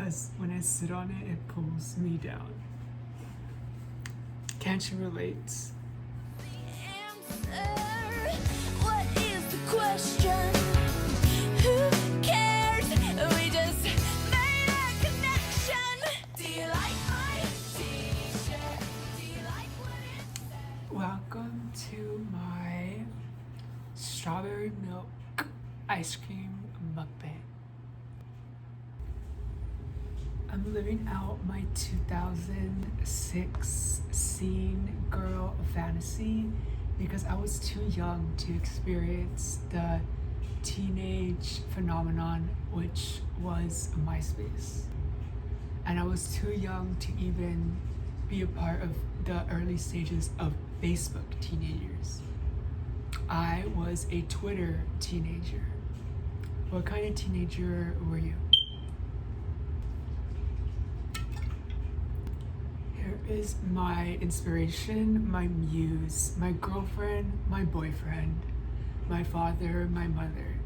because when I sit on it, it pulls me down. Can't you relate? What is the question? Who cares? We just made a connection. Do you like my t-shirt? Do you like what it says? Welcome to my strawberry milk ice cream mukbang. I'm living out my 2006 scene girl fantasy because I was too young to experience the teenage phenomenon, which was MySpace. And I was too young to even be a part of the early stages of Facebook teenagers. I was a Twitter teenager. What kind of teenager were you? Here is my inspiration, my muse, my girlfriend, my boyfriend, my father, my mother.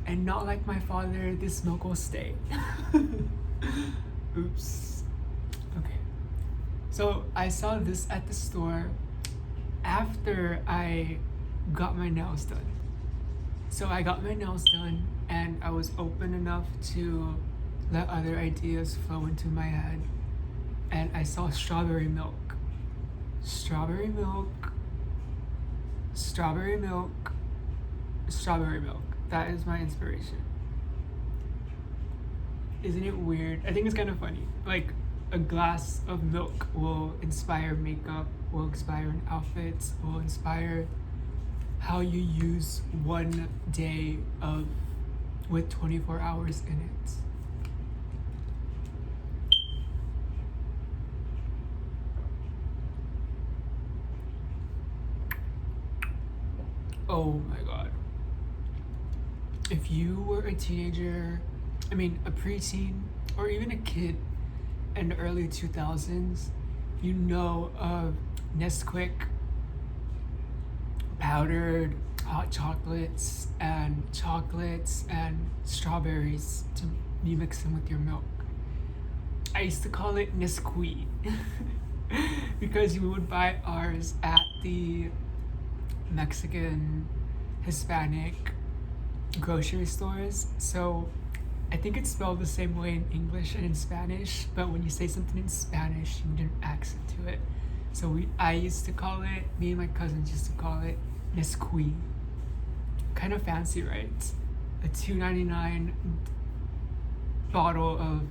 And not like my father, this milk will stay. Oops. Okay. So I saw this at the store after I got my nails done. So I got my nails done and I was open enough to let other ideas flow into my head. And I saw strawberry milk. Strawberry milk. Strawberry milk. Strawberry milk. That is my inspiration. Isn't it weird? I think it's kind of funny. Like, a glass of milk will inspire makeup, will inspire outfits, will inspire how you use one day of with 24 hours in it. Oh my god. If you were a teenager, a preteen, or even a kid in the early 2000s, you know of Nesquik powdered hot chocolates and strawberries to you mix them with your milk. I used to call it Nesquik because we would buy ours at the Mexican, Hispanic grocery stores. So I think it's spelled the same way in English and in Spanish, but when you say something in Spanish, you need an accent to it. So I used to call it, me and my cousins used to call it Nesquik. Kind of fancy, right? A $2.99 bottle of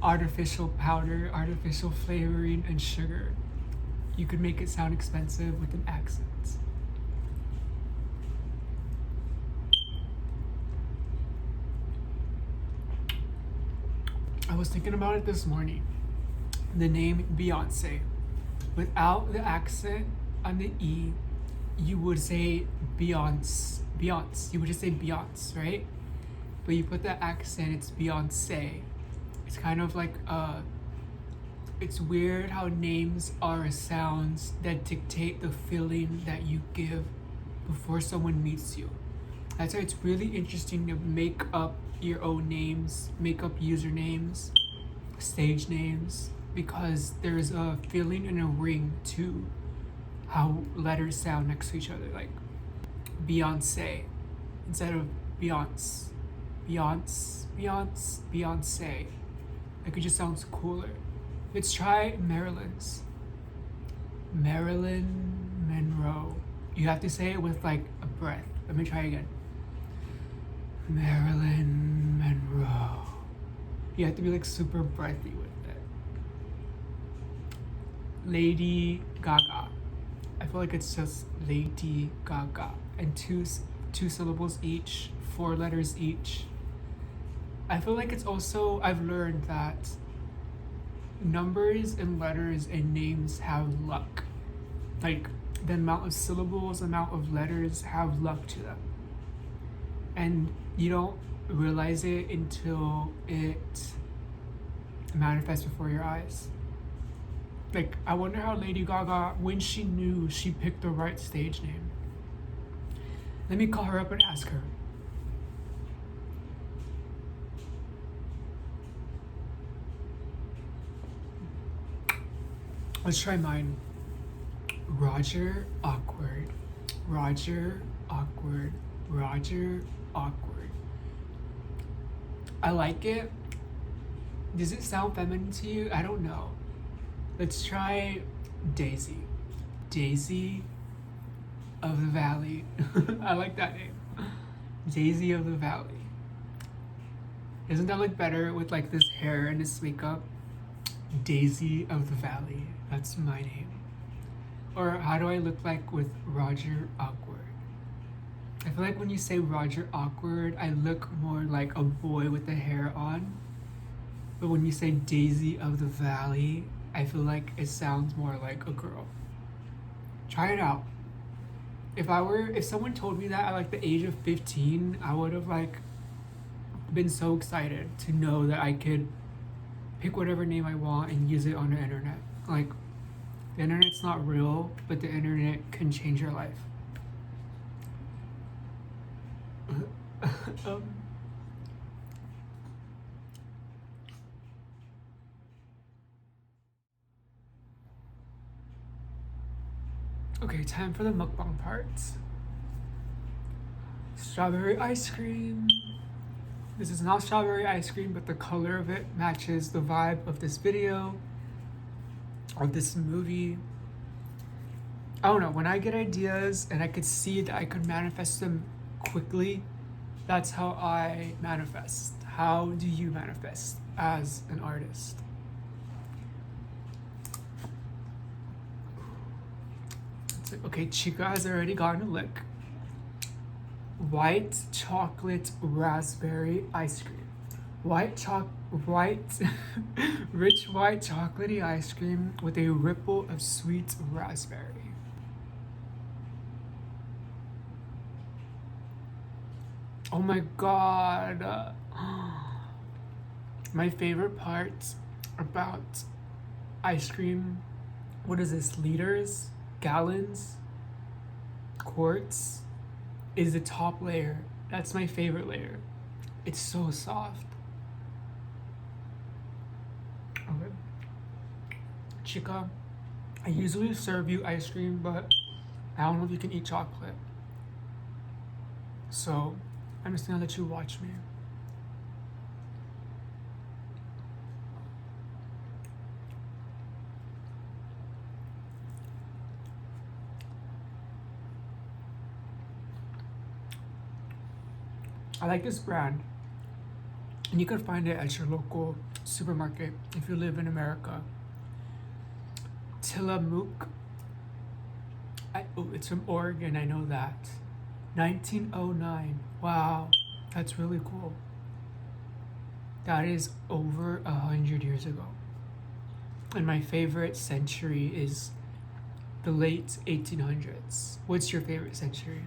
artificial powder, artificial flavoring, and sugar. You could make it sound expensive with an accent. I was thinking about it this morning. The name Beyoncé. Without the accent on the E, you would say Beyonce. Beyonce. You would just say Beyonce, right? But you put the accent, it's Beyoncé. It's kind of like it's weird how names are sounds that dictate the feeling that you give before someone meets you. That's why it's really interesting to make up your own names, make up usernames, stage names, because there's a feeling and a ring to how letters sound next to each other, like Beyoncé instead of Beyonce. Beyoncé. Like, it just sounds cooler. Let's try Marilyn's. Marilyn Monroe. You have to say it with like a breath. Let me try again. Marilyn Monroe. You have to be like super breathy with it. Lady Gaga. I feel like it's just Lady Gaga. And two syllables each, 4 letters each. I feel like it's also, I've learned that numbers and letters and names have luck. Like, the amount of syllables, amount of letters have luck to them. And you don't realize it until it manifests before your eyes. Like, I wonder how Lady Gaga, when she knew she picked the right stage name. Let me call her up and ask her. Let's try mine. Roger, awkward. Roger, awkward. Roger, awkward. I like it. Does it sound feminine to you? I don't know. Let's try Daisy. Daisy of the Valley. I like that name. Daisy of the Valley. Doesn't that look better with like this hair and this makeup? Daisy of the Valley. That's my name. Or how do I look like with Roger Awkward? I feel like when you say Roger Awkward, I look more like a boy with the hair on. But when you say Daisy of the Valley, I feel like it sounds more like a girl. Try it out. If someone told me that at like the age of 15, I would have like been so excited to know that I could pick whatever name I want and use it on the internet. Like, the internet's not real, but the internet can change your life. Okay, time for the mukbang parts. Strawberry ice cream. This is not strawberry ice cream, but the color of it matches the vibe of this video, of this movie. I don't know, when I get ideas and I could see that I could manifest them quickly, that's how I manifest. How do you manifest as an artist? Okay, Chica has already gotten a lick. White chocolate raspberry ice cream. Rich white chocolatey ice cream with a ripple of sweet raspberry. Oh my god. My favorite part about ice cream, what is this, liters, gallons, quarts, is the top layer. That's my favorite layer. It's so soft. Okay. Chica, I usually serve you ice cream, but I don't know if you can eat chocolate. So I'm just gonna let you watch me. I like this brand, and you can find it at your local supermarket if you live in America. Tillamook. Oh, it's from Oregon, I know that. 1909. Wow, that's really cool. That is over 100 years ago. And my favorite century is the late 1800s. What's your favorite century?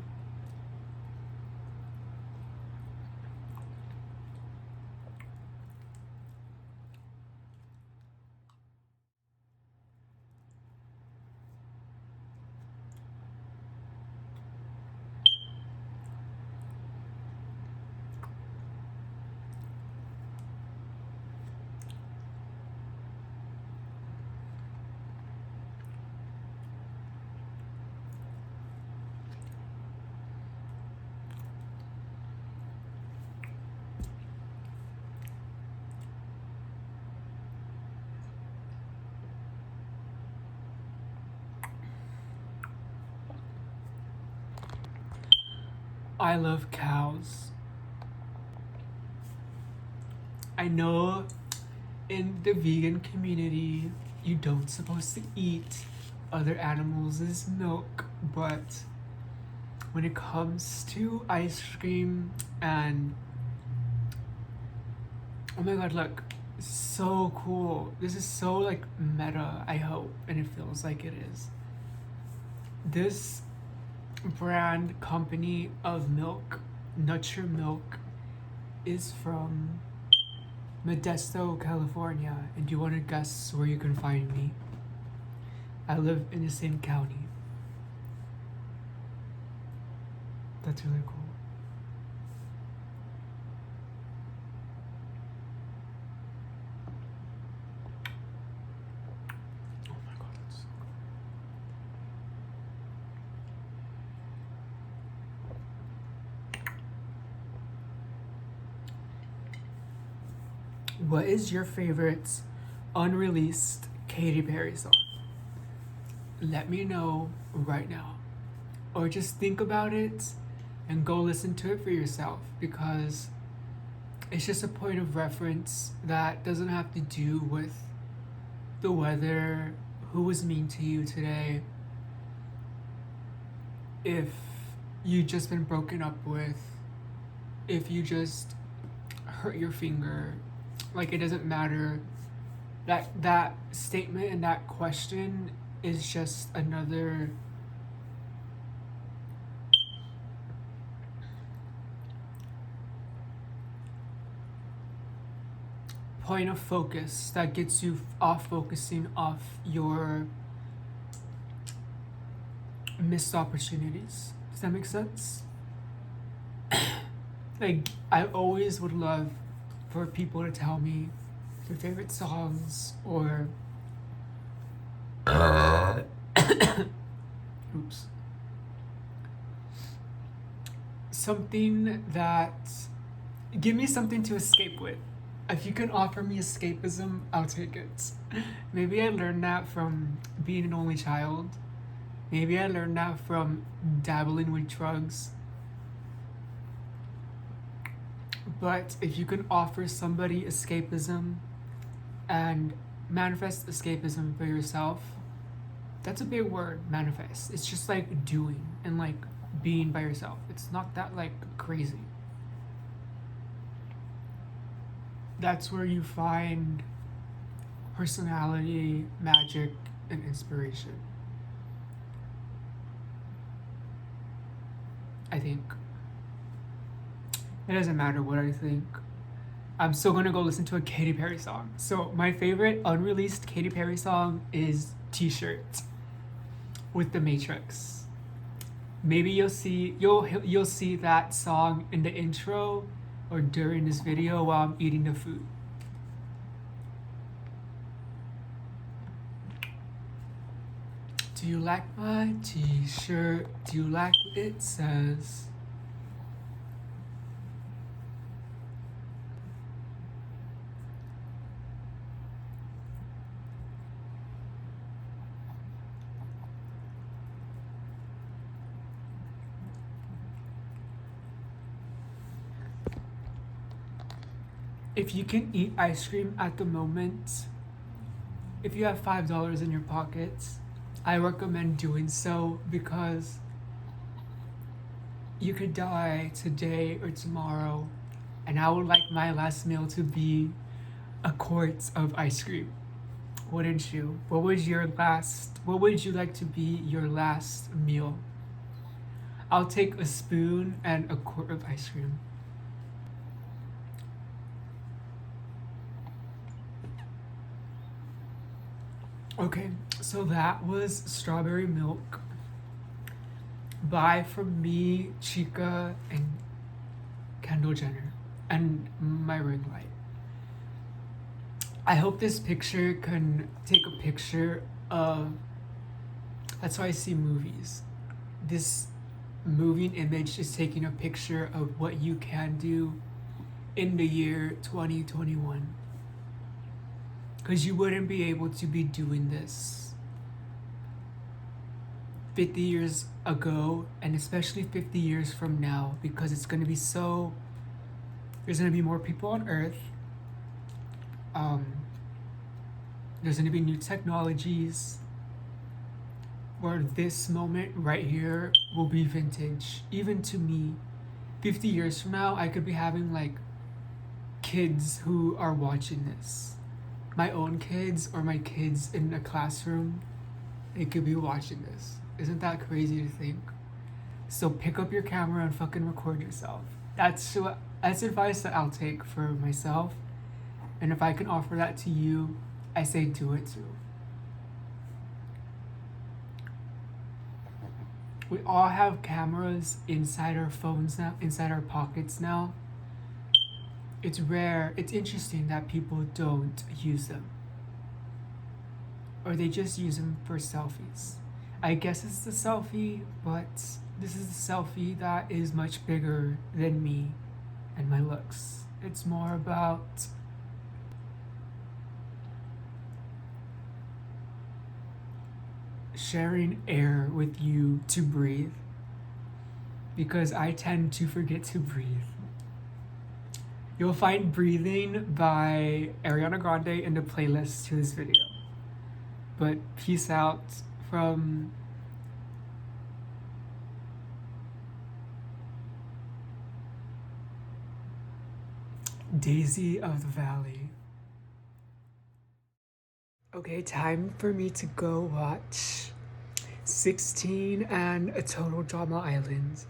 I love cows. I know in the vegan community you don't supposed to eat other animals' milk, but when it comes to ice cream and oh my god, look, so cool. This is so like meta, I hope, and it feels like it is. This brand company of milk, Nutcher Milk, is from Modesto, California. And do you want to guess where you can find me? I live in the same county. That's really cool. Oh my god, that's What is your favorite unreleased Katy Perry song? Let me know right now. Or just think about it and go listen to it for yourself, because it's just a point of reference that doesn't have to do with the weather, who was mean to you today, if you just been broken up with, if you just hurt your finger. Like, it doesn't matter. That statement and that question is just another point of focus that gets you off focusing off your missed opportunities. Does that make sense? Like, I always would love for people to tell me their favorite songs, or oops, something that, give me something to escape with. If you can offer me escapism, I'll take it. Maybe I learned that from being an only child. Maybe I learned that from dabbling with drugs. But if you can offer somebody escapism and manifest escapism for yourself, that's a big word, manifest. It's just like doing and like being by yourself. It's not that like crazy. That's where you find personality, magic, and inspiration. I think. It doesn't matter what I think. I'm still gonna go listen to a Katy Perry song. So my favorite unreleased Katy Perry song is T-Shirt with The Matrix. Maybe you'll see that song in the intro or during this video while I'm eating the food. Do you like my T-shirt? Do you like what it says? If you can eat ice cream at the moment, if you have $5 in your pockets, I recommend doing so, because you could die today or tomorrow, and I would like my last meal to be a quart of ice cream. Wouldn't you? What would you like to be your last meal? I'll take a spoon and a quart of ice cream. Okay, so that was Strawberry Milk by, from me, Chica, and Kendall Jenner, and my ring light. I hope this picture can take a picture of, that's how I see movies. This moving image is taking a picture of what you can do in the year 2021. Because you wouldn't be able to be doing this 50 years ago, and especially 50 years from now, because it's going to be so, there's going to be more people on Earth. There's going to be new technologies, where this moment right here will be vintage. Even to me, 50 years from now, I could be having like kids who are watching this. My own kids, or my kids in a classroom, they could be watching this. Isn't that crazy to think? So pick up your camera and fucking record yourself. That's advice that I'll take for myself. And if I can offer that to you, I say do it too. We all have cameras inside our phones now, inside our pockets now. It's rare, it's interesting that people don't use them. Or they just use them for selfies. I guess it's the selfie, but this is the selfie that is much bigger than me and my looks. It's more about sharing air with you to breathe because I tend to forget to breathe. You'll find Breathing by Ariana Grande in the playlist to this video. But peace out from Daisy of the Valley. Okay, time for me to go watch 16 and A Total Drama Island.